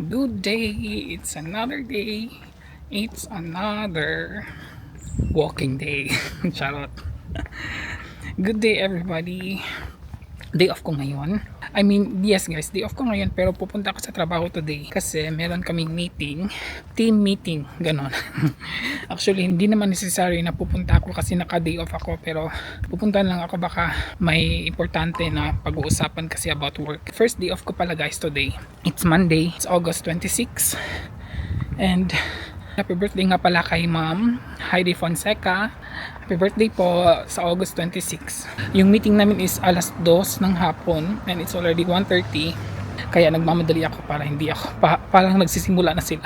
Good day. It's another day. It's another walking day. Charot. Good day everybody. Day off ko ngayon. I mean, yes guys, day off ko ngayon pero pupunta ako sa trabaho today kasi meron kaming meeting, team meeting, ganon. Actually, hindi naman necessary na pupunta ako kasi naka-day off ako pero pupunta lang ako baka may importante na pag-uusapan kasi about work. First day off ko pala guys today. It's Monday, it's August 26 and happy birthday nga pala kay Ma'am Heidi Fonseca. Happy birthday po sa August 26. Yung meeting namin is alas 2 ng hapon and it's already 1:30. Kaya nagmamadali ako para hindi ako parang nagsisimula na sila.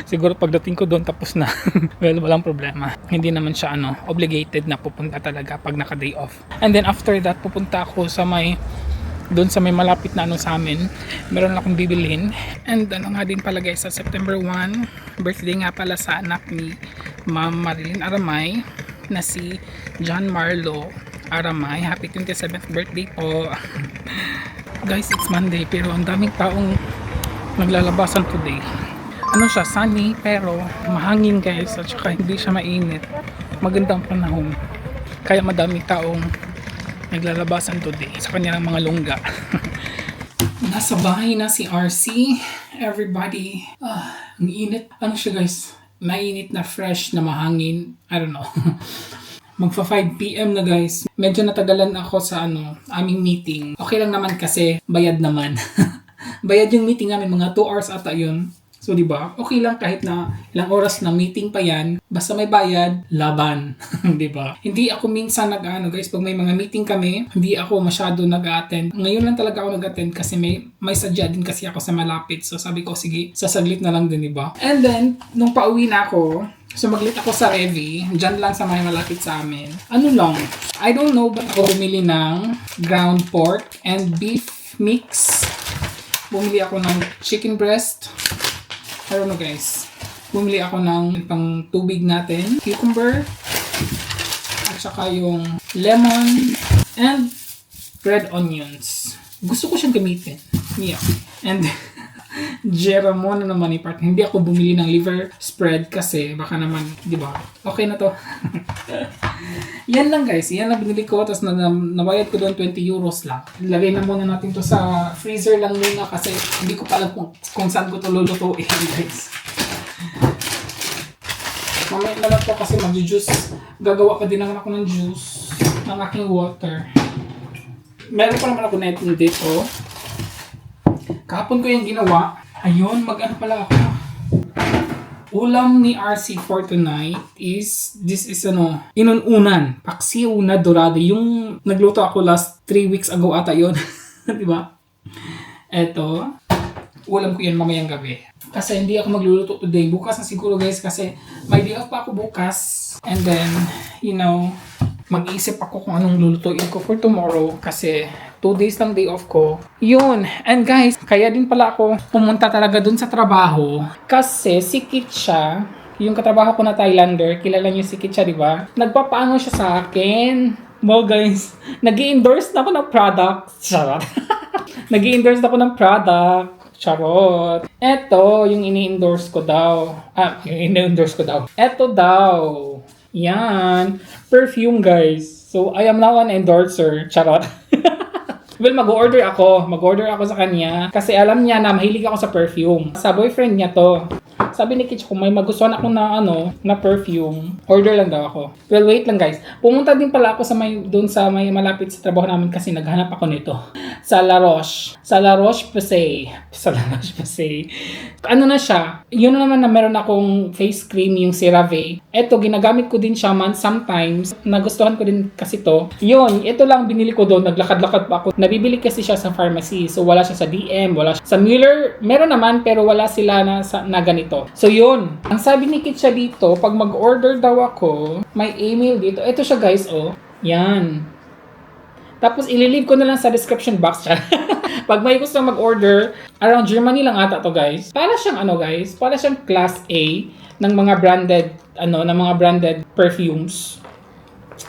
Siguro pagdating ko doon tapos na. Well, walang problema. Hindi naman siya obligated na pupunta talaga pag naka-day off. And then after that pupunta ako sa doon sa may malapit na sa amin, meron akong bibilhin. And nga din pala guys, sa September 1, birthday nga pala sa anak ni Ma'am Marilyn Aramay na si John Marlo Aramay. Happy 27th birthday po. Guys, it's Monday pero ang daming taong naglalabasan today. Siya, sunny pero mahangin guys at saka hindi siya mainit. Magandang panahon. Kaya madaming taong naglalabasan today sa kanilang mga lungga. Nasa bahay na si RC. Everybody. Ang init. Siya guys? Mainit na fresh na mahangin. I don't know. Magfa 5 PM na guys. Medyo natagalan ako sa aming meeting. Okay lang naman kasi bayad naman. Bayad yung meeting namin. Mga 2 hours ata yun. So, di ba? Okay lang kahit na ilang oras na meeting pa yan. Basta may bayad, laban. Di ba? Hindi ako minsan guys, pag may mga meeting kami, hindi ako masyado nag-attend. Ngayon lang talaga ako nag-attend kasi may sadya din kasi ako sa malapit. So, sabi ko, sige, sasaglit na lang din, di ba? And then, nung pauwi na ako, sumaglit ako sa Revi. Diyan lang sa may malapit sa amin. I don't know ba't ako bumili ng ground pork and beef mix. Bumili ako ng chicken breast. I don't know guys. Bumili ako ng pang tubig natin, cucumber, at saka yung lemon, and red onions. Gusto ko siyang gamitin. Yeah. And Jeramo na naman part. Hindi ako bumili ng liver spread kasi baka naman, di ba? Okay na to. Yan lang guys. Yan lang binili ko. Tapos nabayad ko doon 20 euros lang. Lagay na muna natin to sa freezer lang muna kasi hindi ko pa alam kung saan ko to lulutuin guys. Mamaya na lang to kasi mag-juice. Gagawa pa din naman ako ng juice ng aking water. Meron pa naman ako netting dito. Kahapon ko yung ginawa. Ayun, pala ako. Ulam ni RC for tonight is, this is inununan. Paksiw na dorado. Yung nagluto ako last 3 weeks ago ata yun. Diba? Eto. Ulam ko yan mamayang gabi. Kasi hindi ako magluluto today. Bukas na siguro guys kasi may day off pa ako bukas. And then, mag-iisip ako kung anong lulutuin ko for tomorrow kasi 2 days lang day off ko. Yun. And guys, kaya din pala ako pumunta talaga dun sa trabaho kasi si Kitcha, yung katrabaho ko na Thailander, kilala niyo si Kitcha, di ba? Nagpapaano siya sa akin. Well guys, nag-i-endorse na ako ng product. Charot. Nag-i-endorse na ako ng product. Charot. Eto, yung ini-endorse ko daw. Yung ini-endorse ko daw. Eto daw. Yan. Perfume, guys. So, I am now an endorser. Charot. Well, mag-order ako. Mag-order ako sa kanya. Kasi alam niya na mahilig ako sa perfume. Sa boyfriend niya to. Sabi ni Kitch, kung may magustuhan ako na perfume, order lang daw ako. Well, wait lang guys. Pumunta din pala ako doon sa may malapit sa trabaho namin kasi naghanap ako nito. Sa La Roche. Sa La Roche-Posay. Sa La Roche-Posay. Ano na siya? Yun naman na meron akong face cream, yung CeraVe. Ito, ginagamit ko din siya sometimes. Nagustuhan ko din kasi to. Yun, ito lang binili ko doon. Naglakad-lakad pa ako. Nabibili kasi siya sa pharmacy. So, wala siya sa DM, wala siya sa Mueller. Meron naman, pero wala sila na ganito. So, yun. Ang sabi ni Kitcha dito, pag mag-order daw ako, may email dito. Ito siya guys, oh. Yan. Tapos, ililive ko na lang sa description box siya. Pag may gusto mag-order, around Germany lang ata to guys. Para siyang guys, para siyang class A ng mga branded perfumes.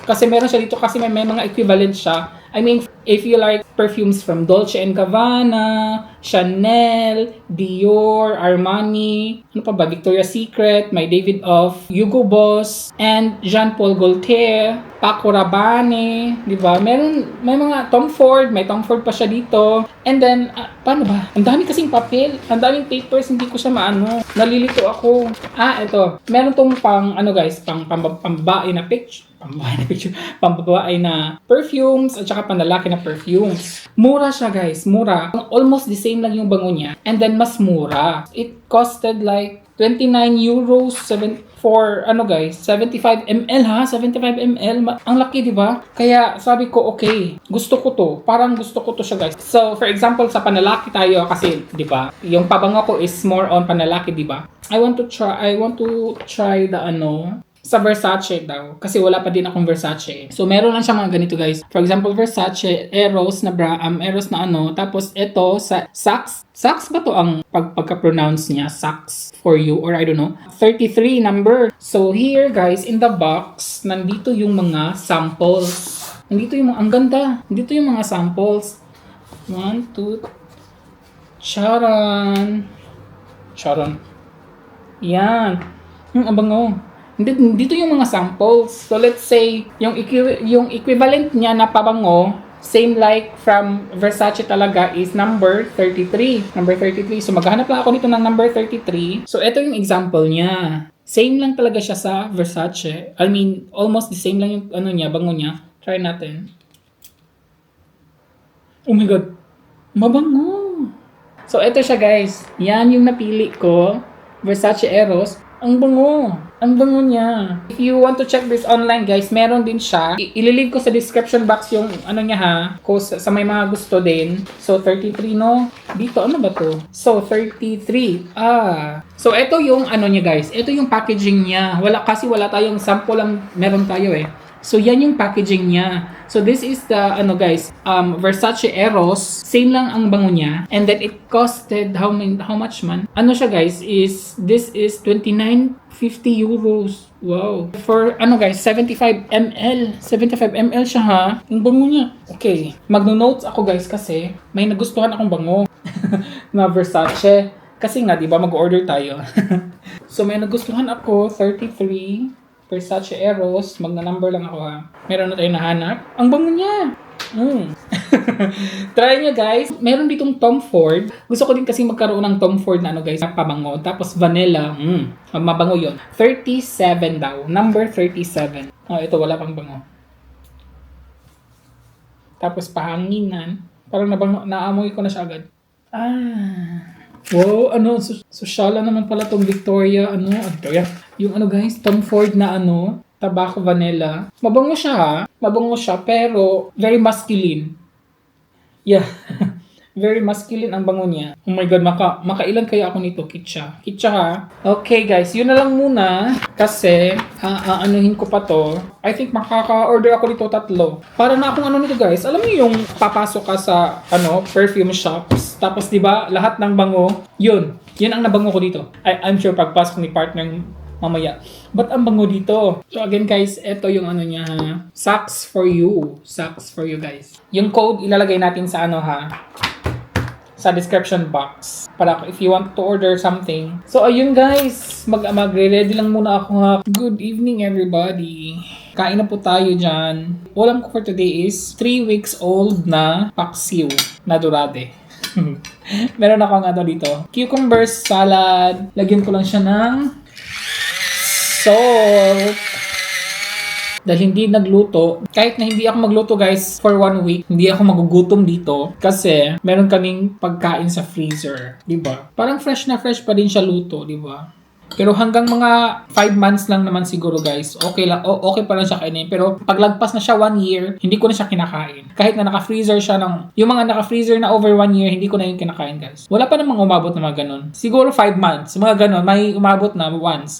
Kasi meron siya dito kasi may mga equivalent siya. I mean, if you like perfumes from Dolce & Gabbana, Chanel, Dior, Armani, ano pa ba, Victoria's Secret, may David of Hugo Boss, and Jean Paul Gaultier, Paco Rabanne, di ba? May mga Tom Ford, may Tom Ford pa siya dito. And then, paano ba? Ang dami kasing papel, ang daming papers, hindi ko siya maano. Nalilito ako. Ito. Meron tong guys, pambabae na picture. Pambabae na perfumes at saka panlalaki na perfumes. Mura siya guys, mura. Almost the same lang yung bango niya. And then mas mura. It costed like 29 euros for 75 ml ha, 75 ml. Ang laki, di ba? Kaya sabi ko, okay, gusto ko to. Parang gusto ko to siya guys. So, for example, sa panlalaki tayo kasi, di ba? Yung pabango ko is more on panlalaki, di ba? I want to try the sa Versace daw. Kasi wala pa din akong Versace. So, meron lang siya mga ganito, guys. For example, Versace, Eros na Eros na Tapos, ito, sa Saks. Saks ba to ang pagka-pronounce niya? Saks for you, or I don't know. 33 number. So, here, guys, in the box, nandito yung mga samples. Ang ganda. Nandito yung mga samples. 1, 2, charan. Yan. Ang bango. Dito yung mga samples. So let's say, yung equivalent niya na pabango, same like from Versace talaga is number 33. Number 33. So maghanap lang ako nito ng number 33. So ito yung example niya. Same lang talaga siya sa Versace. I mean, almost the same lang yung bango niya. Try natin. Oh my God. Mabango. So ito siya guys. Yan yung napili ko. Versace Eros. Ang bango. Ang bango niya. If you want to check this online, guys, meron din siya. Ililink ko sa description box yung niya ha. Sa may mga gusto din. So, 33 no? Dito, ano ba to? So, 33. So, ito yung niya, guys. Ito yung packaging niya. Kasi wala tayong sample lang meron tayo eh. So, yan yung packaging niya. So, this is the, Versace Eros. Same lang ang bango niya. And then, it costed, how much man? Siya, guys, this is 29.50 euros. Wow. For, guys, 75 ml. 75 ml siya, ha? Yung bango niya. Okay. Magno-notes ako, guys, kasi may nagustuhan akong bango na Versace. Kasi nga, di ba, mag-order tayo. So, may nagustuhan ako, 33. Versace Eros, magna-number lang ako ha. Meron na tayong nahanap. Ang bango niya! Try nyo guys. Meron ditong Tom Ford. Gusto ko din kasi magkaroon ng Tom Ford na guys, pabango. Tapos vanilla. Mabango yon. 37 daw. Number 37. Ito wala pang bango. Tapos pahanginan. Parang naamoy ko na siya agad. Wow, sosyala naman pala tong Victoria, Victoria. Yung guys, Tom Ford na tobacco vanilla. Mabango siya ha. Mabango siya, pero very masculine. Yeah. Very masculine ang bango niya. Oh my God, makailan kaya ako nito? Kitcha ha. Okay guys, yun na lang muna. Kasi, anuhin ko pa to. I think makaka-order ako nito 3. Para na akong nito guys. Alam niyo yung papasok ka sa, perfume shops. Tapos diba, lahat ng bango, yun ang nabango ko dito. I'm sure pagpasok ni partner mamaya. Ba't ang bango dito? So again guys, ito yung niya ha. Saks for you. Saks for you guys. Yung code ilalagay natin sa sa description box para if you want to order something. So ayun guys, magre-ready lang muna ako ha. Good evening everybody. Kain na po tayo dyan. Ulam ko for today is 3 weeks old na paksiw na dorade. Meron ako dito. Cucumbers salad. Lagyan ko lang siya ng salt. Dahil hindi nagluto, kahit na hindi ako magluto guys for 1 week, hindi ako magugutom dito kasi meron kaming pagkain sa freezer, di ba? Parang fresh na fresh pa din siya luto, di ba? Pero hanggang mga 5 months lang naman siguro guys, okay pa lang siya kainin. Pero paglagpas na siya 1 year, hindi ko na siya kinakain. Kahit na naka-freezer siya yung mga naka-freezer na over 1 year, hindi ko na yung kinakain guys. Wala pa namang umabot na mga ganun. Siguro 5 months, mga ganun, may umabot na once.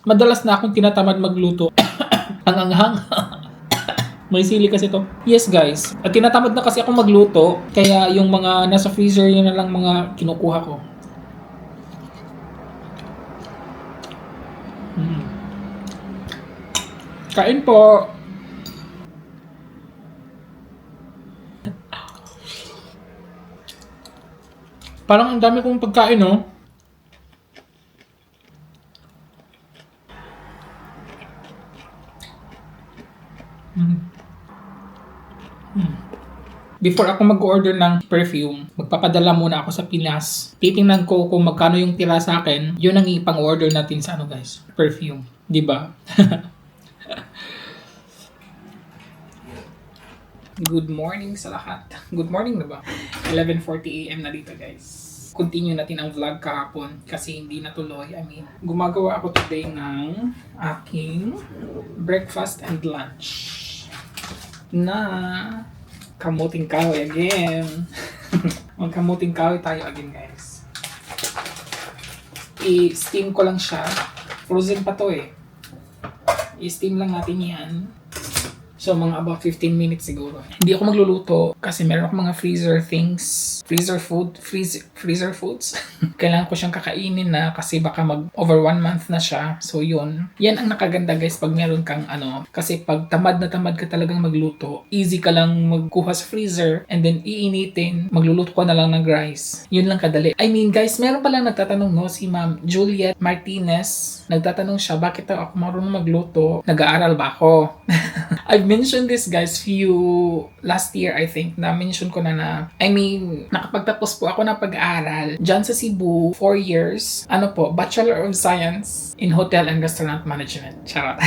Madalas na akong tinatamad magluto. Ang anghang. May sili kasi to. Yes guys. At tinatamad na kasi akong magluto. Kaya yung mga nasa freezer yun na lang mga kinukuha ko. Kain po. Parang ang dami kong pagkain, no? Before ako mag-order ng perfume, magpapadala muna ako sa Pinas. Titingnan ko kung magkano yung tira sa akin. Yun ang ipang-order natin sa ano guys, perfume. 'Di ba? Good morning sa lahat. Good morning na ba? 11:40 AM na dito guys. Continue natin ang vlog kahapon kasi hindi natuloy. I mean, gumagawa ako today ng aking breakfast and lunch na kamuting kahoy again. Magkamuting kahoy tayo again guys. I-steam ko lang siya. Frozen pa to eh. I-steam lang natin yan. So, mga about 15 minutes siguro. Hindi ako magluluto kasi meron ako mga freezer things. Freezer foods. Kailangan ko siyang kakainin na kasi baka over 1 month na siya. So, yun. Yan ang nakaganda guys pag meron kang ano. Kasi pag tamad na tamad ka talagang magluto, easy ka lang magkuha sa freezer and then iinitin. Magluluto ka na lang ng rice. Yun lang kadali. I mean guys, meron palang nagtatanong no, si Ma'am Juliet Martinez. Nagtatanong siya, bakit ako marunong magluto? Nag-aaral ba ako? I've mentioned this guys last year I think na mention ko na I mean nakapagtapos po ako ng pag-aaral dyan sa Cebu 4 years Bachelor of Science in Hotel and Restaurant Management. Charot.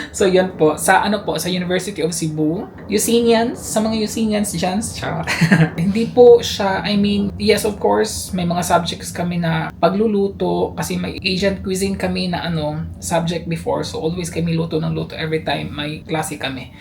So yun po sa University of Cebu. Usinians, sa mga Usinians dyan, charot. Hindi po siya, I mean, yes of course, may mga subjects kami na pagluluto kasi may Asian cuisine kami na subject before. So always kami luto ng luto every time may klase kami.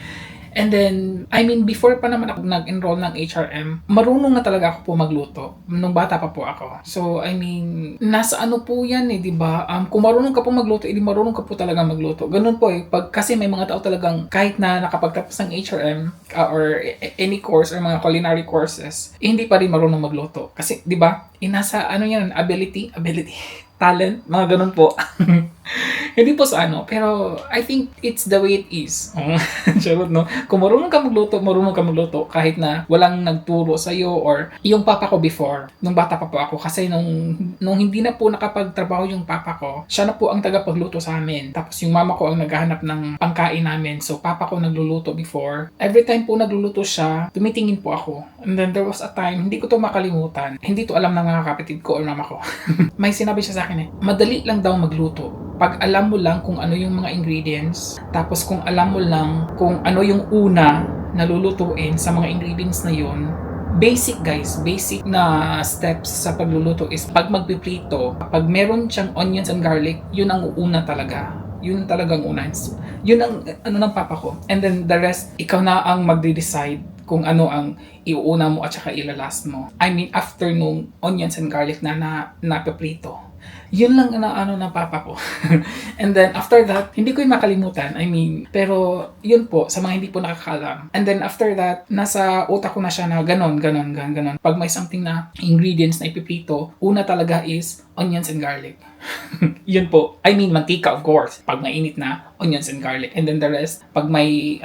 And then, I mean, before pa naman ako nag-enroll ng HRM, marunong na talaga ako po magluto. Nung bata pa po ako. So, I mean, nasa po yan eh, di ba? Kung marunong ka po magluto, edi marunong ka po talaga magluto. Ganun po eh. Kasi may mga tao talagang, kahit na nakapagtapos ng HRM, or any course, or mga culinary courses, hindi pa rin marunong magluto. Kasi, di ba? Nasa, yan, ability, talent, mga ganun po. Hindi po sa pero I think it's the way it is. Charot, no? Kung marunong ka magluto kahit na walang nagturo sa'yo or yung papa ko before, nung bata pa po ako, kasi nung hindi na po nakapagtrabaho yung papa ko, siya na po ang tagapagluto sa amin. Tapos yung mama ko ang naghahanap ng pangkain namin. So, papa ko nagluluto before. Every time po nagluluto siya, tumitingin po ako. And then there was a time, hindi ko to makalimutan. Hindi to alam ng mga kapatid ko or mama ko. May sinabi siya sa akin madali lang daw magluto. Pag alam mo lang kung ano yung mga ingredients, tapos kung alam mo lang kung ano yung una na lulutuin sa mga ingredients na yun, basic na steps sa pagluluto is pag magpiprito, pag meron siyang onions and garlic, yun ang uuna talaga. Yun talagang una. Yun ang ng papa ko. And then the rest, ikaw na ang magde-decide kung ano ang iuuna mo at saka ilalast mo. I mean, after nung onions and garlic na napiprito. Yun lang ng papa ko. And then after that, hindi ko yung makalimutan. I mean, pero yun po, sa mga hindi po nakakaalam. And then after that, nasa utak ko na siya na ganon. Pag may something na ingredients na ipiprito, una talaga is onions and garlic. Yun po. I mean, mantika of course. Pag mainit na, onions and garlic. And then the rest, pag may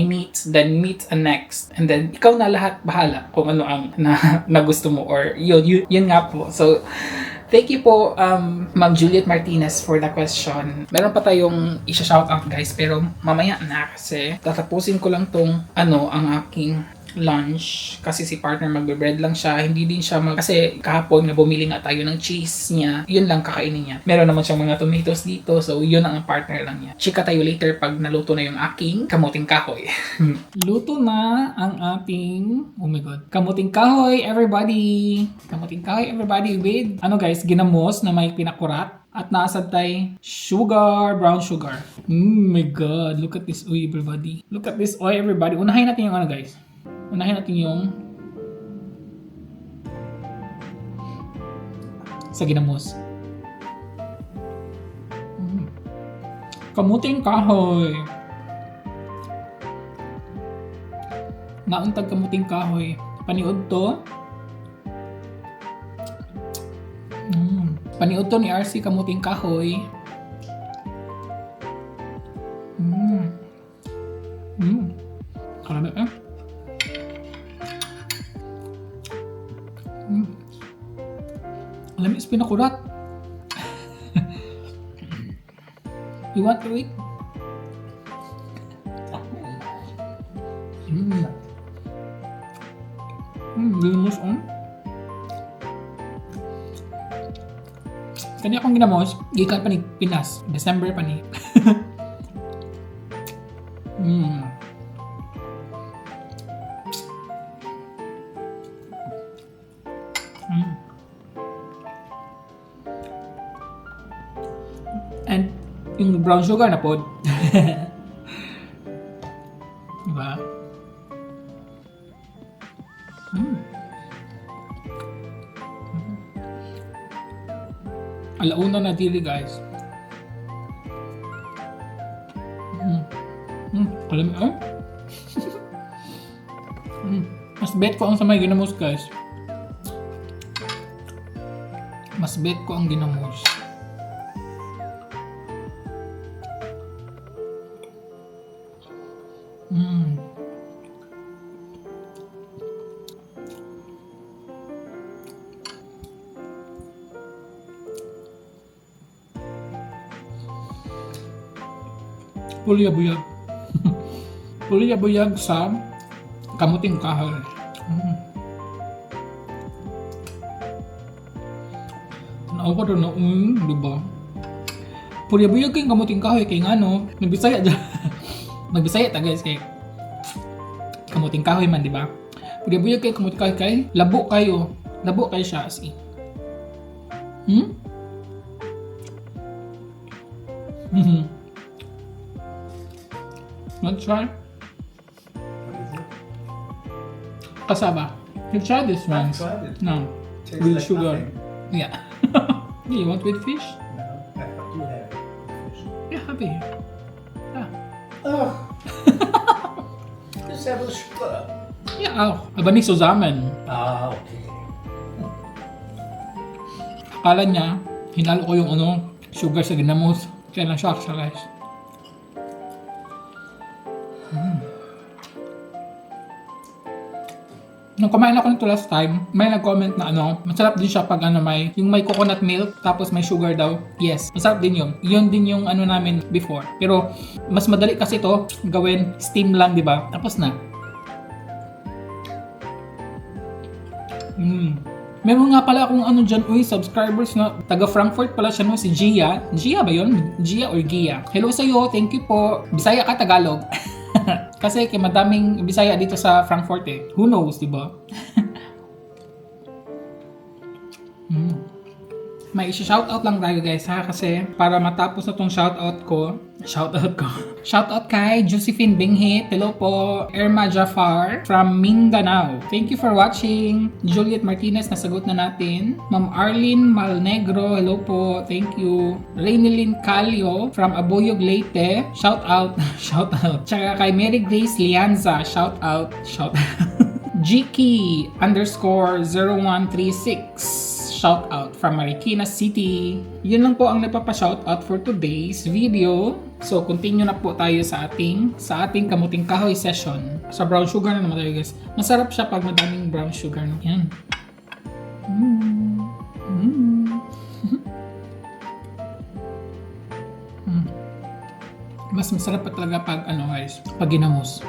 meat, then meat and next. And then, ikaw na lahat bahala kung ano ang na gusto mo or yun nga po. So, thank you po, Ma'am Juliet Martinez for the question. Meron pa tayong isa-shoutout guys, pero mamaya na kasi tatapusin ko lang tong ang aking lunch kasi si partner magbe-bread lang siya, hindi din siya kasi kahapon na bumili nga tayo ng cheese niya, yun lang kakainin niya. Meron naman siyang mga tomatoes dito, so yun ang partner lang niya. Chika tayo later pag naluto na yung aking kamuting kahoy. Luto na ang ating, oh my god, kamuting kahoy everybody with guys, ginamos na may pinakurat at naasad tayo brown sugar. My god, look at this oil everybody. Unahin natin yung guys. Unahin natin yung sa ginamos. Kamuting kahoy. Nauntag kamuting kahoy. Paniod to. Paniod to ni RC kamuting kahoy. Kalala Lamis pinakurat. You want to eat? Ginamos on. Kani akong ginamos, gikan pa ni Pinas. December pa ni. And yung brown sugar na pod. Diba? Alauna na dili guys. Alam mo? Mas bet ko ang sa may ginamos guys. Mas bet ko ang ginamos. Pulya-buyag. Pulya-buyag sa kamuting kahoy. Tanaw ko doon na, diba? Pulya-buyag kayong kamuting kahoy kay nga no, nagbisaya dyan. Nagbisaya ta guys kay kamuting kahoy man, diba? Pulya-buyag kayong kamuting kahoy kay labo kayo. Labo kayo siya as in. Let's try. What is it? Cassava. You try this one? I've tried it. No. Tastes With like sugar. nothing. Yeah. You want with fish? No, I thought you had fish. Yeah, happy. Yeah. Oh. Just have a sugar. Yeah, oh. Abani zusammen. Ah, okay. Akala niya, hinalo ko yung sugar sa ginamos. Kaya na-shock siya guys. Nung kumain ako nito last time, may nag-comment na masarap din siya pag yung may coconut milk, tapos may sugar daw. Yes, masarap din yun. Yun din yung namin before. Pero, mas madali kasi to gawin, steam lang, di ba? Tapos na. Meron nga pala akong dyan, subscribers na taga Frankfurt pala siya, si Gia. Gia ba yun? Gia or Gia? Hello sa'yo, thank you po. Bisaya ka, Tagalog. Kasi madaming Bisaya dito sa Frankfurt eh. Who knows, di ba? May isi-shoutout lang tayo guys ha, kasi para matapos na tong shoutout ko. Shoutout kay Josephine Binghit. Hello po. Irma Jafar from Mindanao. Thank you for watching. Juliet Martinez, nasagot na natin. Ma'am Arlene Malnegro. Hello po. Thank you. Rainelyn Calio from Aboyog Leyte. Shoutout. Shoutout. Tsaka kay Mary Grace Lianza. Shoutout. Jiki _0136. Shout out from Marikina City. Yun lang po ang napapa-shoutout for today's video. So, continue na po tayo sa ating kamuting kahoy session. Sa brown sugar na naman tayo guys. Masarap siya pag madaming brown sugar. Yan. Mas masarap pa talaga pag guys, pag ginamos.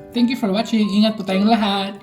Thank you for watching. Ingat po tayong lahat.